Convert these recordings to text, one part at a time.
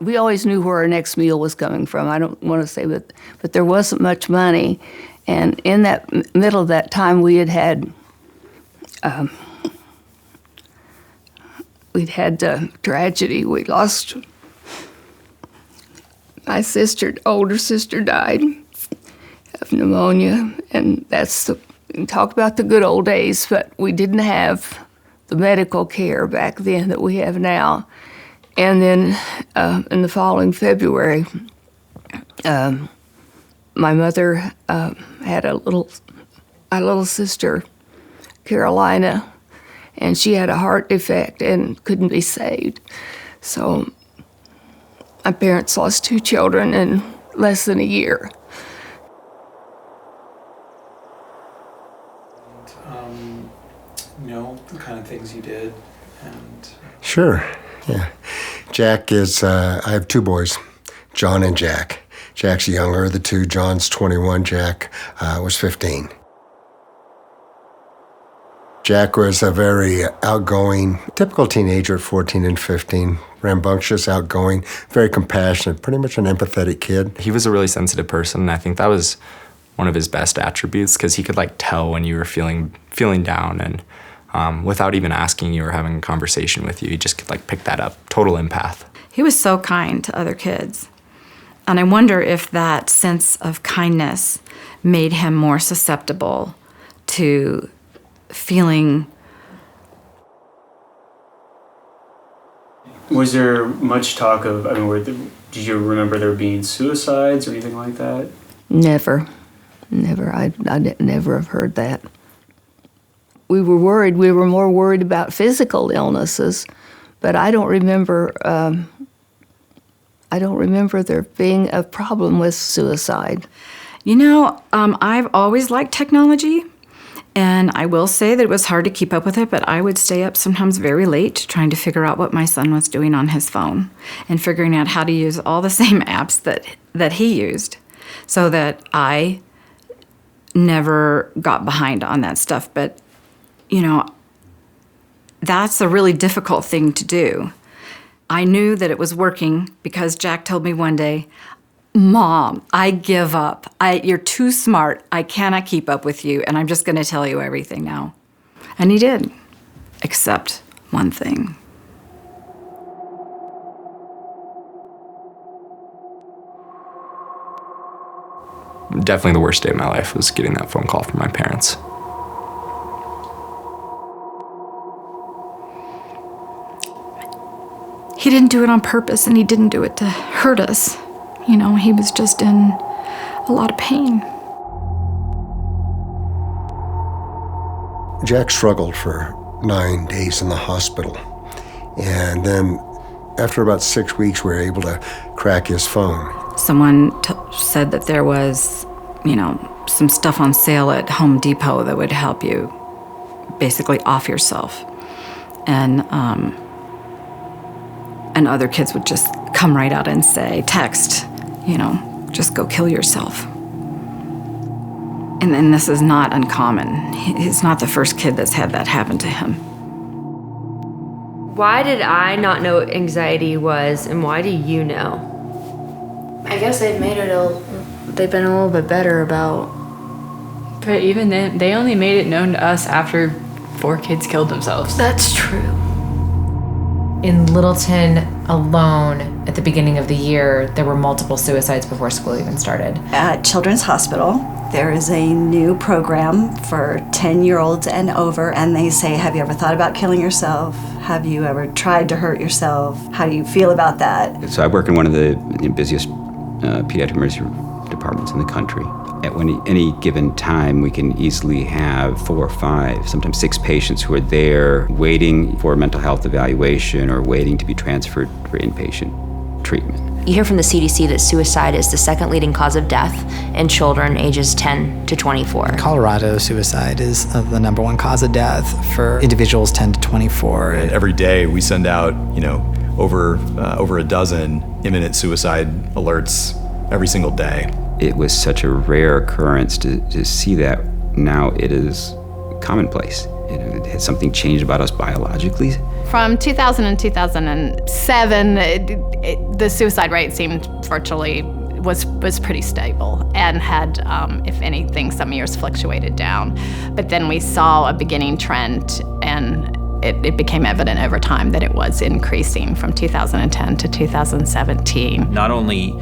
We always knew where our next meal was coming from. I don't want to say, but there wasn't much money. And in that middle of that time, we'd had tragedy. We lost my older sister died of pneumonia, and talk about the good old days, but we didn't have the medical care back then that we have now. And then in the following February, my mother had a little sister, Carolina, and she had a heart defect and couldn't be saved. So my parents lost 2 children in less than a year. The kind of things you did, and Sure, yeah. Jack is, I have 2 boys, John and Jack. Jack's younger of the 2. John's 21, Jack was 15. Jack was a very outgoing, typical teenager at 14 and 15, rambunctious, outgoing, very compassionate, pretty much an empathetic kid. He was a really sensitive person, and I think that was one of his best attributes, because he could tell when you were feeling down, and without even asking you or having a conversation with you, he just could pick that up. Total empath. He was so kind to other kids. And I wonder if that sense of kindness made him more susceptible to feeling. Was there much talk of, did you remember there being suicides or anything like that? Never. I never have heard that. We were worried. We were more worried about physical illnesses, but I don't remember there being a problem with suicide. I've always liked technology, and I will say that it was hard to keep up with it, but I would stay up sometimes very late trying to figure out what my son was doing on his phone and figuring out how to use all the same apps that he used, so that I never got behind on that stuff. But that's a really difficult thing to do. I knew that it was working because Jack told me one day, "Mom, I give up. You're too smart. I cannot keep up with you, and I'm just going to tell you everything now." And he did, except one thing. Definitely the worst day of my life was getting that phone call from my parents. He didn't do it on purpose, and he didn't do it to hurt us. He was just in a lot of pain. Jack struggled for 9 days in the hospital. And then after about 6 weeks, we were able to crack his phone. Someone said that there was, some stuff on sale at Home Depot that would help you basically off yourself. And other kids would just come right out and say, text, just go kill yourself. And this is not uncommon. He's not the first kid that's had that happen to him. Why did I not know what anxiety was, and why do you know? I guess they've been a little bit better about. But even then, they only made it known to us after 4 kids killed themselves. That's true. In Littleton alone, at the beginning of the year, there were multiple suicides before school even started. At Children's Hospital, there is a new program for 10-year-olds and over, and they say, have you ever thought about killing yourself? Have you ever tried to hurt yourself? How do you feel about that? So I work in one of the busiest pediatric emergency departments in the country. At any given time, we can easily have 4 or 5, sometimes 6 patients who are there waiting for mental health evaluation or waiting to be transferred for inpatient treatment. You hear from the CDC that suicide is the second leading cause of death in children ages 10 to 24. In Colorado, suicide is the number 1 cause of death for individuals 10 to 24. And every day we send out, over a dozen imminent suicide alerts every single day. It was such a rare occurrence to see that. Now it is commonplace. Has something changed about us biologically? From 2000 and 2007, the suicide rate seemed virtually was pretty stable and had, if anything, some years fluctuated down. But then we saw a beginning trend, and it became evident over time that it was increasing from 2010 to 2017. Not only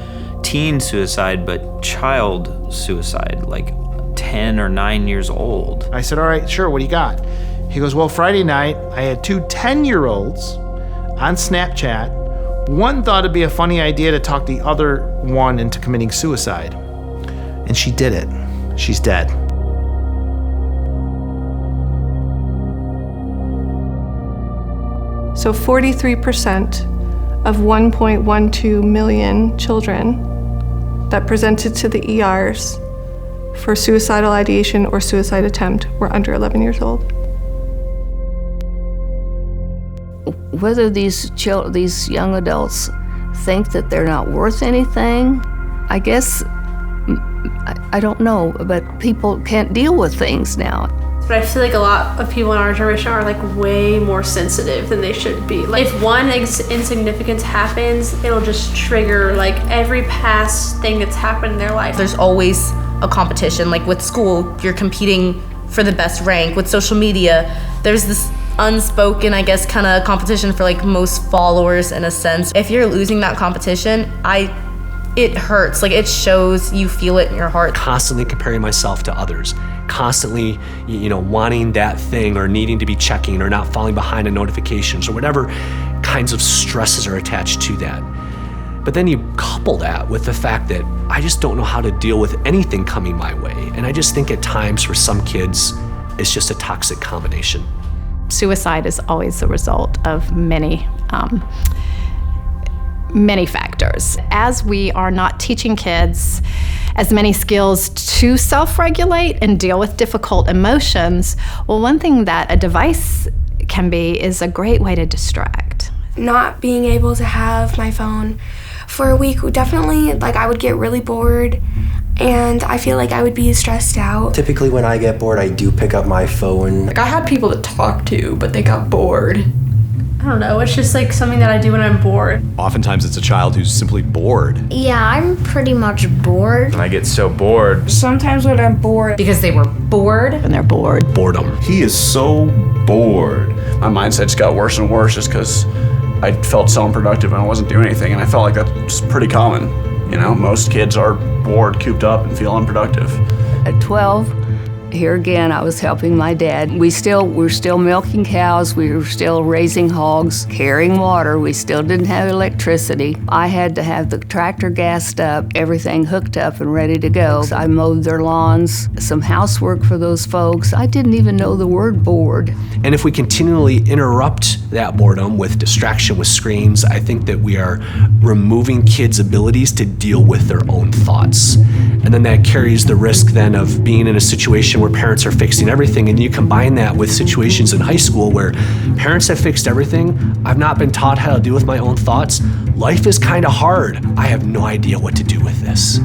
teen suicide, but child suicide, like 10 or 9 years old. I said, all right, sure, what do you got? He goes, well, Friday night, I had 2 10-year-olds on Snapchat. One thought it'd be a funny idea to talk the other one into committing suicide. And she did it. She's dead. So 43% of 1.12 million children that presented to the ERs for suicidal ideation or suicide attempt were under 11 years old. Whether these young adults think that they're not worth anything, I guess, I don't know, but people can't deal with things now. But I feel like a lot of people in our generation are like way more sensitive than they should be. Like if one insignificance happens, it'll just trigger like every past thing that's happened in their life. There's always a competition. Like with school, you're competing for the best rank. With social media, there's this unspoken, I guess, kind of competition for like most followers in a sense. If you're losing that competition, it hurts. Like it shows, you feel it in your heart. Constantly comparing myself to others, constantly, wanting that thing or needing to be checking or not falling behind on notifications or whatever kinds of stresses are attached to that. But then you couple that with the fact that I just don't know how to deal with anything coming my way. And I just think at times for some kids, it's just a toxic combination. Suicide is always the result of many factors. As we are not teaching kids as many skills to self-regulate and deal with difficult emotions, well, one thing that a device can be is a great way to distract. Not being able to have my phone for a week, definitely, like I would get really bored and I feel like I would be stressed out. Typically when I get bored, I do pick up my phone. Like I had people to talk to, but they got bored. I don't know, it's just like something that I do when I'm bored. Oftentimes it's a child who's simply bored. Yeah, I'm pretty much bored. I get so bored. Sometimes when I'm bored. Because they were bored. And they're bored. Boredom. He is so bored. My mindset's got worse and worse just because I felt so unproductive and I wasn't doing anything, and I felt like that's pretty common. Most kids are bored, cooped up, and feel unproductive. At 12, here again, I was helping my dad. We're still milking cows, we were still raising hogs, carrying water, we still didn't have electricity. I had to have the tractor gassed up, everything hooked up and ready to go. So I mowed their lawns, some housework for those folks. I didn't even know the word bored. And if we continually interrupt that boredom with distraction with screens, I think that we are removing kids' abilities to deal with their own thoughts. And then that carries the risk then of being in a situation where parents are fixing everything, and you combine that with situations in high school where parents have fixed everything, I've not been taught how to deal with my own thoughts. Life is kind of hard. I have no idea what to do with this.